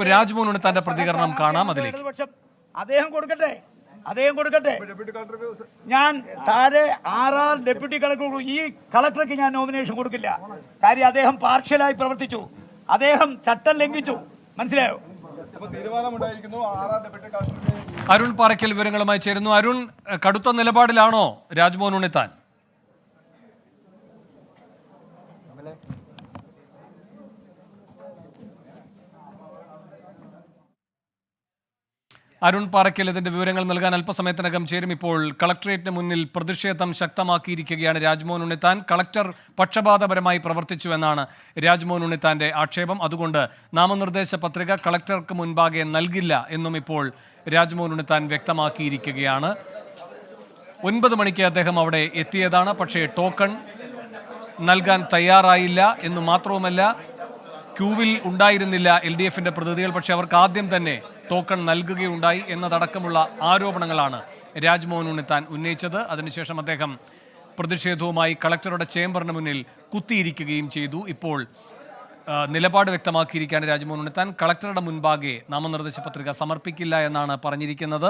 ഇപ്പൊ രാജ്മോഹൻ ഉണ്ണിത്താന്റെ പ്രതികരണം കാണാം. അതിലേക്ക് അദ്ദേഹം കൊടുക്കട്ടെ. ഞാൻ താഴെ 6 ഡെപ്യൂട്ടി കളക്ടർ, ഈ കളക്ടർക്ക് ഞാൻ നോമിനേഷൻ കൊടുക്കില്ല. കാര്യം അദ്ദേഹം പാർഷ്യലായി പ്രവർത്തിച്ചു, അദ്ദേഹം ചട്ടം ലംഘിച്ചു. മനസ്സിലായോ? അരുൺ പാറയ്ക്കൽ വിവരങ്ങളുമായി ചേരുന്നു. അരുൺ, കടുത്ത നിലപാടിലാണോ രാജ്മോഹൻ ഉണ്ണിത്താൻ? അരുൺ പാറയ്ക്കൽ ഇതിന്റെ വിവരങ്ങൾ നൽകാൻ അല്പസമയത്തിനകം ചേരും. ഇപ്പോൾ കളക്ടറേറ്റിന് മുന്നിൽ പ്രതിഷേധം ശക്തമാക്കിയിരിക്കുകയാണ് രാജ്മോഹൻ ഉണ്ണിത്താൻ. കളക്ടർ പക്ഷപാതപരമായി പ്രവർത്തിച്ചു എന്നാണ് രാജ്മോഹൻ ഉണ്ണിത്താന്റെ ആക്ഷേപം. അതുകൊണ്ട് നാമനിർദ്ദേശ പത്രിക കളക്ടർക്ക് മുൻപാകെ നൽകില്ല എന്നും ഇപ്പോൾ രാജ്മോഹൻ ഉണ്ണിത്താൻ വ്യക്തമാക്കിയിരിക്കുകയാണ്. 9 മണിക്ക് അദ്ദേഹം അവിടെ എത്തിയതാണ്. പക്ഷേ ടോക്കൺ നൽകാൻ തയ്യാറായില്ല എന്ന് മാത്രവുമല്ല, ക്യൂവിൽ ഉണ്ടായിരുന്നില്ല LDFന്റെ പ്രതിനിധികൾ. പക്ഷേ അവർക്ക് ആദ്യം തന്നെ ടോക്കൺ നൽകുകയുണ്ടായി എന്നതടക്കമുള്ള ആരോപണങ്ങളാണ് രാജ്മോഹൻ ഉണ്ണിത്താൻ ഉന്നയിച്ചത്. അതിനുശേഷം അദ്ദേഹം പ്രതിഷേധവുമായി കളക്ടറുടെ ചേംബറിന് മുന്നിൽ കുത്തിയിരിക്കുകയും ചെയ്തു. ഇപ്പോൾ നിലപാട് വ്യക്തമാക്കിയിരിക്കുകയാണ് രാജ്മോഹൻ ഉണ്ണിത്താൻ. കളക്ടറുടെ മുൻപാകെ നാമനിർദ്ദേശ പത്രിക സമർപ്പിക്കില്ല എന്നാണ് പറഞ്ഞിരിക്കുന്നത്.